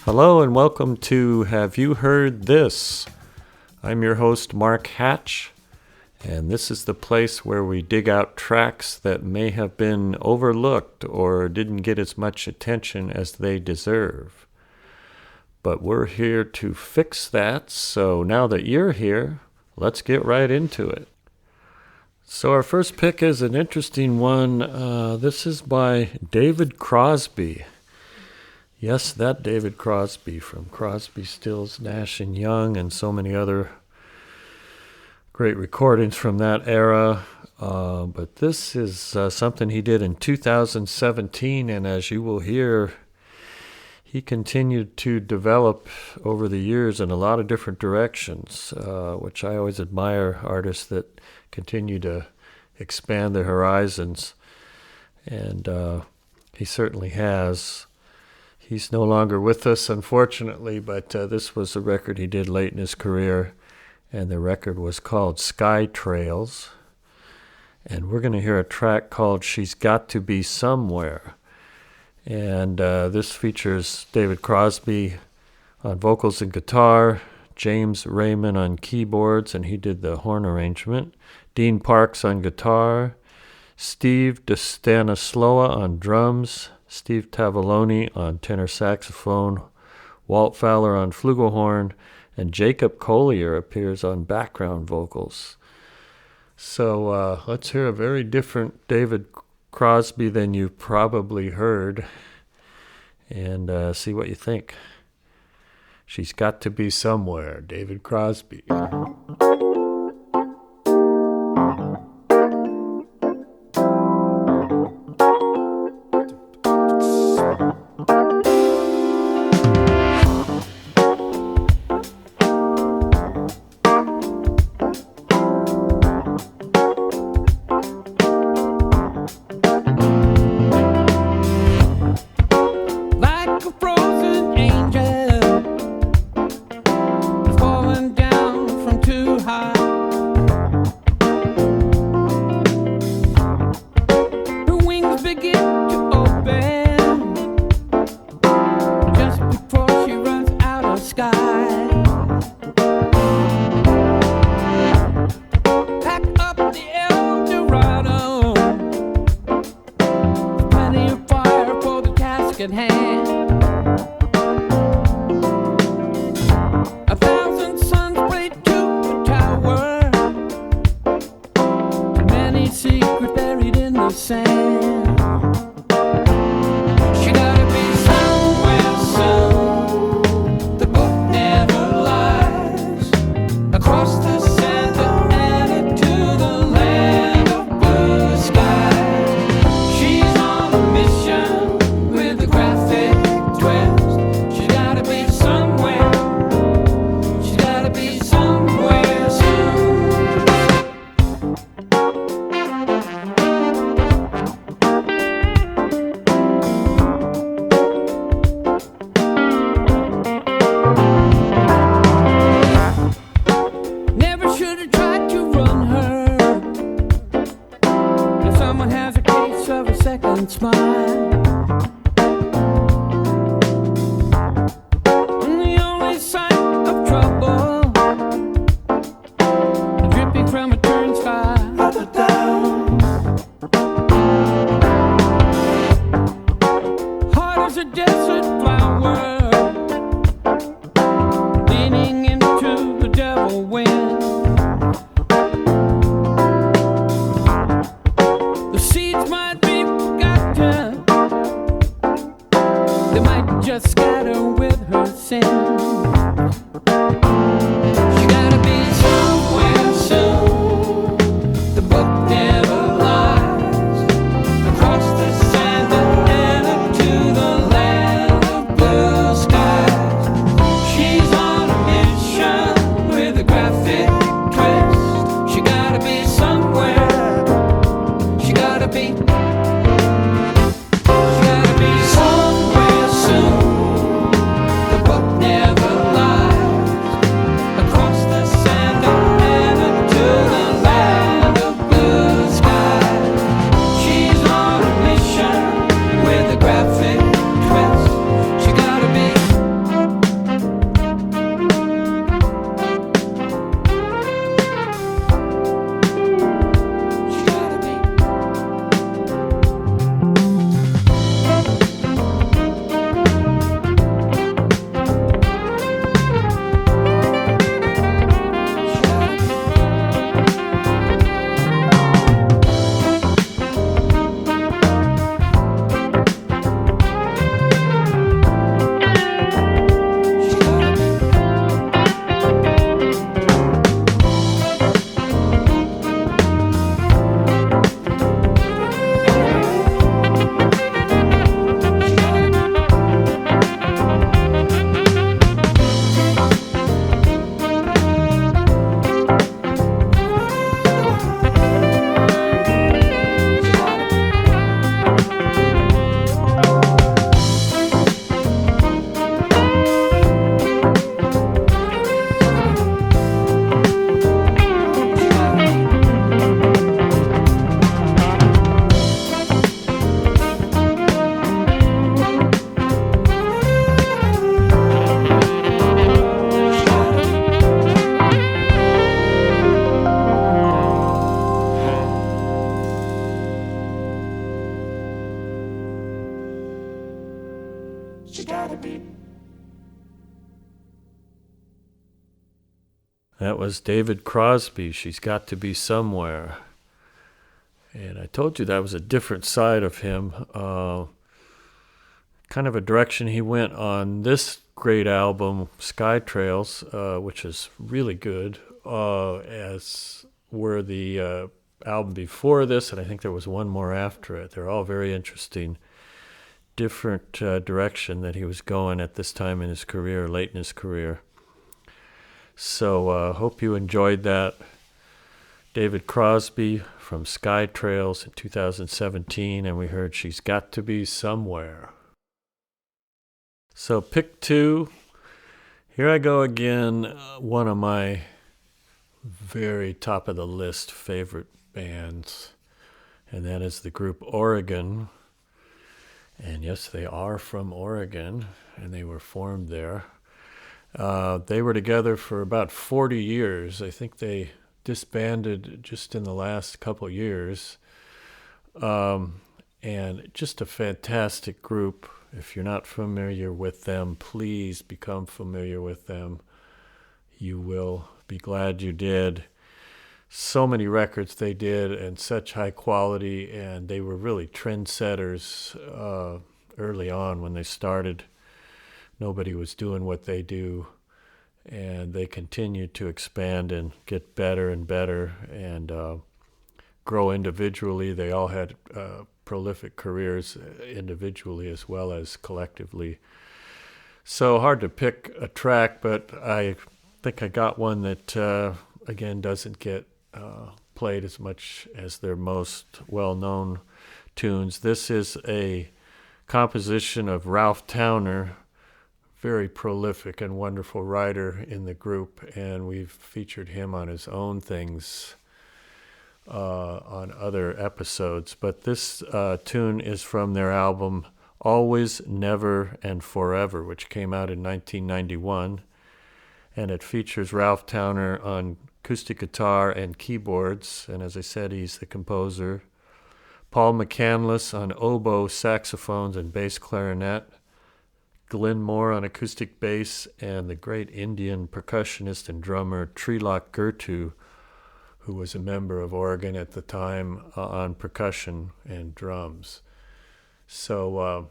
Hello and welcome to Have You Heard This? I'm your host, Mark Hatch, and this is the place where we dig out tracks that may have been overlooked or didn't get as much attention as they deserve. But we're here to fix that, so now that you're here, let's get right into it. So our first pick is an interesting one. This is by David Crosby. Yes, that David Crosby from Crosby, Stills, Nash & Young and so many other great recordings from that era. But this is something he did in 2017, and as you will hear, he continued to develop over the years in a lot of different directions, which I always admire artists that continue to expand their horizons. And he certainly has. He's no longer with us, unfortunately, but this was a record he did late in his career, and the record was called Sky Trails. And we're going to hear a track called She's Got to Be Somewhere. And this features David Crosby on vocals and guitar, James Raymond on keyboards, and he did the horn arrangement, Dean Parks on guitar, Steve DeStanisloa on drums, Steve Tavallone on tenor saxophone, Walt Fowler on flugelhorn, and Jacob Collier appears on background vocals. So let's hear a very different David Crosby than you've probably heard, and see what you think. She's Got to Be Somewhere, David Crosby. Somewhere soon, the book never lies. That was David Crosby, She's Got to Be Somewhere. And I told you that was a different side of him. Kind of a direction he went on this great album, Sky Trails, which is really good, as were the album before this, and I think there was one more after it. They're all very interesting. Different direction that he was going at this time in his career, late in his career. So hope you enjoyed that. David Crosby from Sky Trails in 2017, and we heard She's Got to Be Somewhere. So pick two. Here I go again, one of my very top of the list favorite bands, and that is the group Oregon. And yes, they are from Oregon, and they were formed there. They were together for about 40 years. I think they disbanded just in the last couple years. And just a fantastic group. If you're not familiar with them, please become familiar with them. You will be glad you did. So many records they did, and such high quality, and they were really trendsetters early on when they started. Nobody was doing what they do, and they continued to expand and get better and better and grow individually. They all had prolific careers individually as well as collectively. So hard to pick a track, but I think I got one that, again, doesn't get played as much as their most well-known tunes. This is a composition of Ralph Towner, very prolific and wonderful writer in the group, and we've featured him on his own things on other episodes. But this tune is from their album Always, Never, and Forever, which came out in 1991, and it features Ralph Towner on acoustic guitar and keyboards, and as I said, he's the composer. Paul McCandless on oboe, saxophones, and bass clarinet. Glenn Moore on acoustic bass, and the great Indian percussionist and drummer Trilok Gurtu, who was a member of Oregon at the time, on percussion and drums. So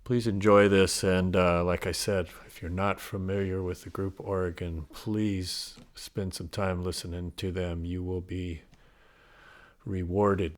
please enjoy this, and like I said, if you're not familiar with the group Oregon, please spend some time listening to them. You will be rewarded.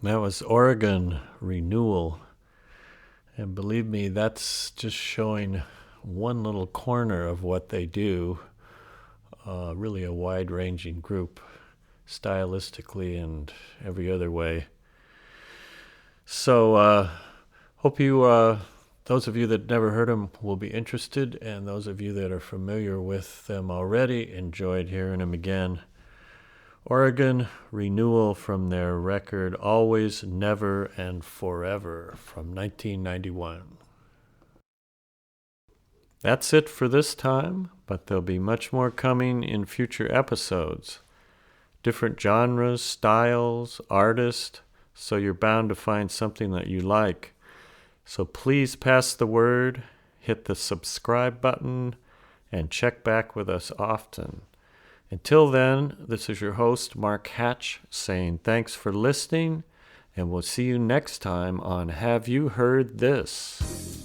That was Oregon Renewal. And believe me, that's just showing one little corner of what they do. Really a wide-ranging group, stylistically and every other way. So, hope you, those of you that never heard them will be interested, and those of you that are familiar with them already enjoyed hearing them again. Oregon Renewal from their record Always, Never, and Forever from 1991. That's it for this time, but there'll be much more coming in future episodes. Different genres, styles, artists, so you're bound to find something that you like. So please pass the word, hit the subscribe button, and check back with us often. Until then, this is your host, Mark Hatch, saying thanks for listening, and we'll see you next time on Have You Heard This?